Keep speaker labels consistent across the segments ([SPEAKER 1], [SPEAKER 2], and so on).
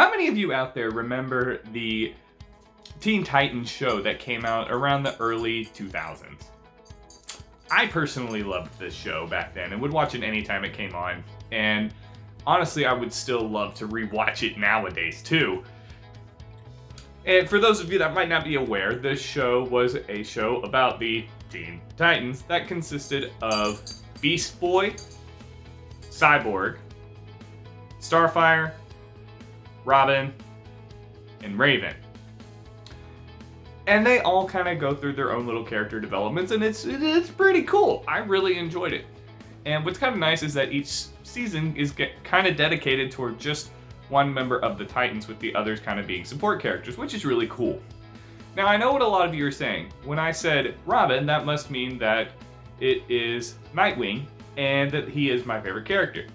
[SPEAKER 1] How many of you out there remember the Teen Titans show that came out around the early 2000s? I personally loved this show back then and would watch it anytime it came on. And honestly, I would still love to rewatch it nowadays too. And for those of you that might not be aware, this show was a show about the Teen Titans that consisted of Beast Boy, Cyborg, Starfire, Robin, and Raven. And they all kind of go through their own little character developments, and it's pretty cool. I really enjoyed it. And what's kind of nice is that each season is kind of dedicated toward just one member of the Titans, with the others kind of being support characters, which is really cool. Now, I know what a lot of you are saying. When I said Robin, that must mean that it is Nightwing, and that he is my favorite character.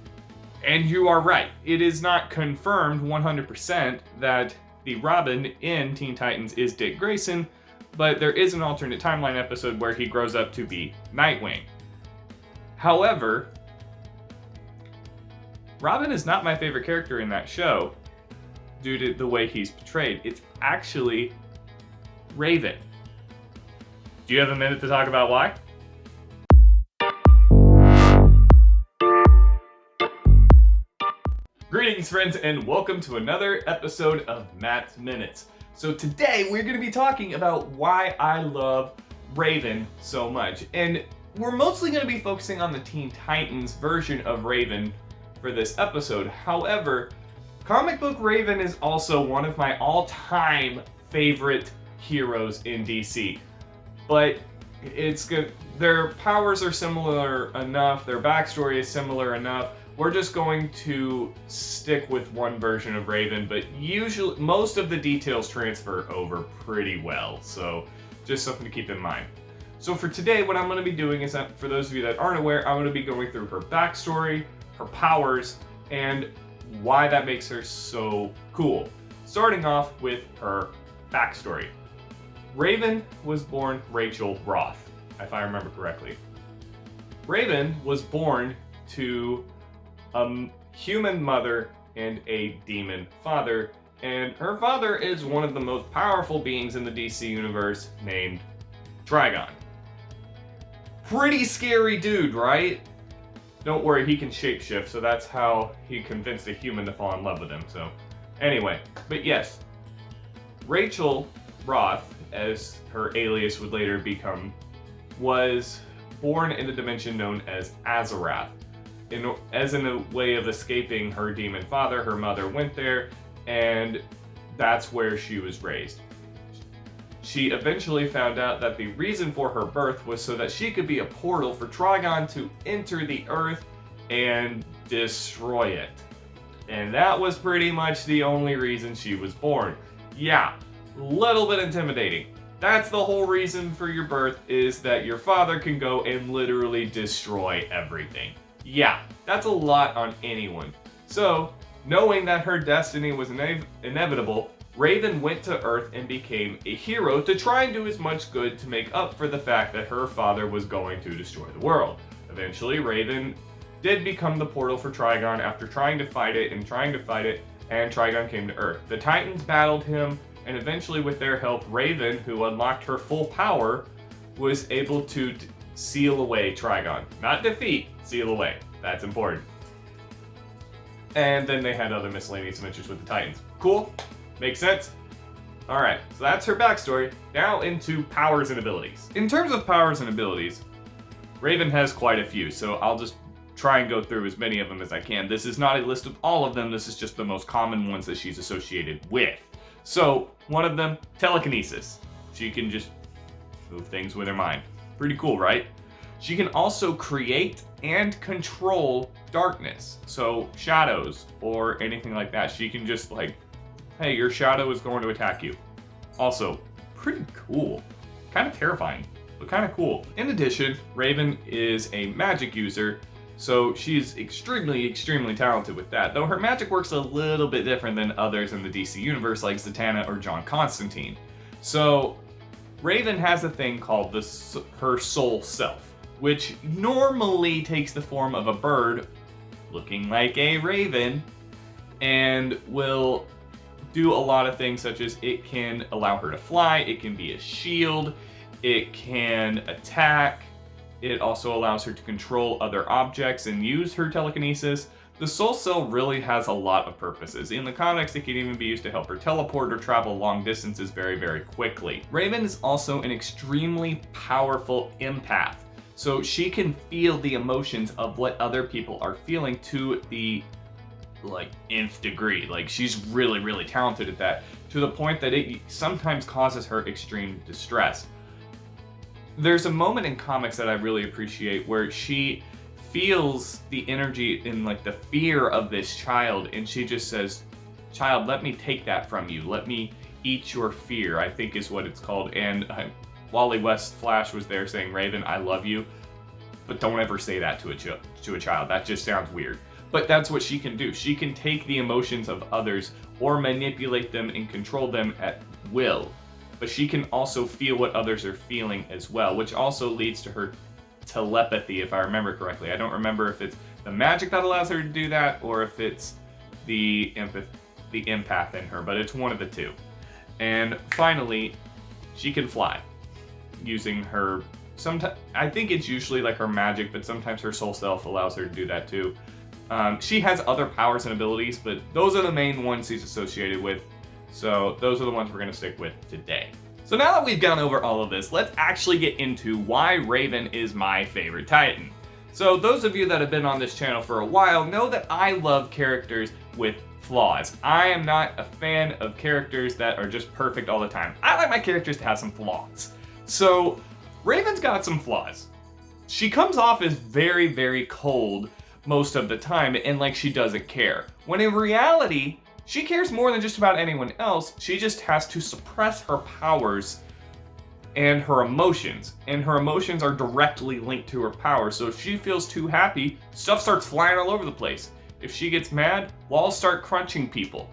[SPEAKER 1] And you are right. It is not confirmed 100% that the Robin in Teen Titans is Dick Grayson, but there is an alternate timeline episode where he grows up to be Nightwing. However, Robin is not my favorite character in that show due to the way he's portrayed. It's actually Raven. Do you have a minute to talk about why? Greetings, friends, and welcome to another episode of Matt's Minutes. So today we're going to be talking about why I love Raven so much. And we're mostly going to be focusing on the Teen Titans version of Raven for this episode. However, comic book Raven is also one of my all-time favorite heroes in DC. But it's good. Their powers are similar enough, their backstory is similar enough. We're just going to stick with one version of Raven, but usually most of the details transfer over pretty well, so just something to keep in mind. So for today, what I'm going to be doing is that, for those of you that aren't aware, I'm going to be going through her backstory, her powers, and why that makes her so cool. Starting off with her backstory. Raven was born Rachel Roth, if I remember correctly. Raven was born to a human mother and a demon father, and her father is one of the most powerful beings in the DC universe named Trigon. Pretty scary dude, right? Don't worry, he can shapeshift, so that's how he convinced a human to fall in love with him. So anyway, but yes, Rachel Roth, as her alias would later become, was born in a dimension known as Azarath. As in a way of escaping her demon father, her mother went there, and that's where she was raised. She eventually found out that the reason for her birth was so that she could be a portal for Trigon to enter the Earth and destroy it. And that was pretty much the only reason she was born. Yeah, a little bit intimidating. That's the whole reason for your birth, is that your father can go and literally destroy everything. Yeah, that's a lot on anyone. So, knowing that her destiny was inevitable, Raven went to Earth and became a hero to try and do as much good to make up for the fact that her father was going to destroy the world. Eventually, Raven did become the portal for Trigon after trying to fight it, and Trigon came to Earth. The Titans battled him, and eventually with their help, Raven, who unlocked her full power, was able to seal away Trigon. Not defeat, seal away. That's important. And then they had other miscellaneous adventures with the Titans. Cool? Makes sense? Alright, so that's her backstory. Now into powers and abilities. In terms of powers and abilities, Raven has quite a few, so I'll just try and go through as many of them as I can. This is not a list of all of them, this is just the most common ones that she's associated with. So, one of them, telekinesis. She can just move things with her mind. Pretty cool, right? She can also create and control darkness. So shadows or anything like that. She can just like, hey, your shadow is going to attack you. Also, pretty cool. Kind of terrifying, but kind of cool. In addition, Raven is a magic user, so she's extremely talented with that. Though her magic works a little bit different than others in the DC universe like Zatanna or John Constantine. So Raven has a thing called her soul self, which normally takes the form of a bird looking like a raven, and will do a lot of things, such as it can allow her to fly, it can be a shield, it can attack, it also allows her to control other objects and use her telekinesis. The Soul Cell really has a lot of purposes. In the comics, it can even be used to help her teleport or travel long distances very, very quickly. Raven is also an extremely powerful empath, so she can feel the emotions of what other people are feeling to the nth degree. Like, she's really, really talented at that, to the point that it sometimes causes her extreme distress. There's a moment in comics that I really appreciate where she feels the energy in the fear of this child, and she just says, "Child, let me take that from you. Let me eat your fear," I think is what it's called. And Wally West Flash was there saying, "Raven, I love you, but don't ever say that to a child. That just sounds weird." But that's what she can do. She can take the emotions of others or manipulate them and control them at will. But she can also feel what others are feeling as well, which also leads to her telepathy, if I remember correctly. I don't remember if it's the magic that allows her to do that or if it's the empath in her, but it's one of the two. And finally, she can fly using her, I think it's usually her magic, but sometimes her soul self allows her to do that too. She has other powers and abilities, but those are the main ones she's associated with. So those are the ones we're going to stick with today. So now that we've gone over all of this, let's actually get into why Raven is my favorite Titan. So those of you that have been on this channel for a while know that I love characters with flaws. I am not a fan of characters that are just perfect all the time. I like my characters to have some flaws. So Raven's got some flaws. She comes off as very, very cold most of the time, and like she doesn't care. When in reality, she cares more than just about anyone else. She just has to suppress her powers and her emotions. And her emotions are directly linked to her powers. So if she feels too happy, stuff starts flying all over the place. If she gets mad, walls start crunching people.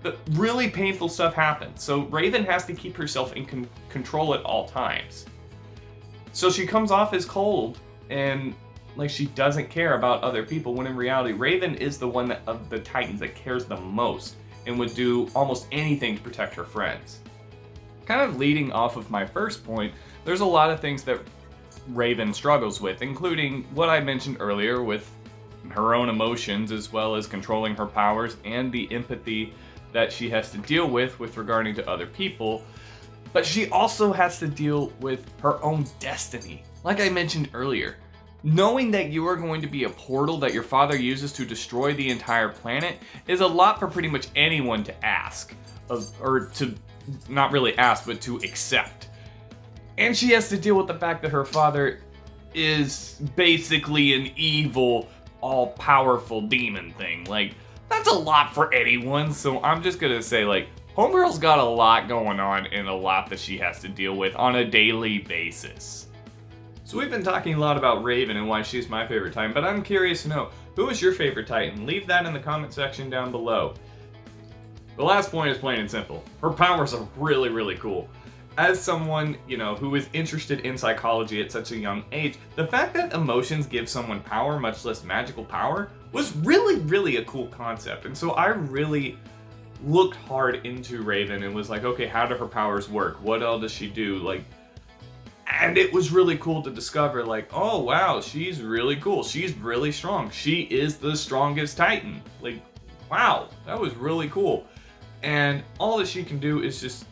[SPEAKER 1] The really painful stuff happens. So Raven has to keep herself in control at all times. So she comes off as cold and she doesn't care about other people, when in reality, Raven is the one of the Titans that cares the most and would do almost anything to protect her friends. Kind of leading off of my first point, there's a lot of things that Raven struggles with, including what I mentioned earlier with her own emotions, as well as controlling her powers and the empathy that she has to deal with regarding to other people. But she also has to deal with her own destiny. Like I mentioned earlier, knowing that you are going to be a portal that your father uses to destroy the entire planet is a lot for pretty much anyone to ask, or to not really ask, but to accept. And she has to deal with the fact that her father is basically an evil, all-powerful demon thing. That's a lot for anyone, so I'm just gonna say, Homegirl's got a lot going on and a lot that she has to deal with on a daily basis. So we've been talking a lot about Raven and why she's my favorite Titan, but I'm curious to know, who is your favorite Titan? Leave that in the comment section down below. The last point is plain and simple. Her powers are really, really cool. As someone, who is interested in psychology at such a young age, the fact that emotions give someone power, much less magical power, was really, really a cool concept. And so I really looked hard into Raven and was like, okay, how do her powers work? What all does she do? And it was really cool to discover, oh wow, she's really cool. She's really strong. She is the strongest Titan. Wow, that was really cool. And all that she can do is just,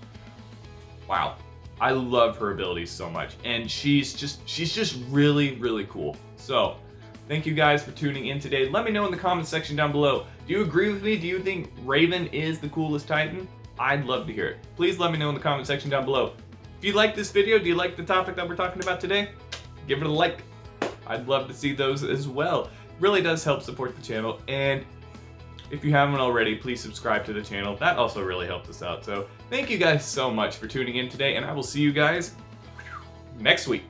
[SPEAKER 1] wow. I love her abilities so much. And she's just really, really cool. So, thank you guys for tuning in today. Let me know in the comment section down below. Do you agree with me? Do you think Raven is the coolest Titan? I'd love to hear it. Please let me know in the comment section down below. If you like this video, do you like the topic that we're talking about today? Give it a like. I'd love to see those as well. It really does help support the channel. And if you haven't already, please subscribe to the channel. That also really helps us out. So thank you guys so much for tuning in today, and I will see you guys next week.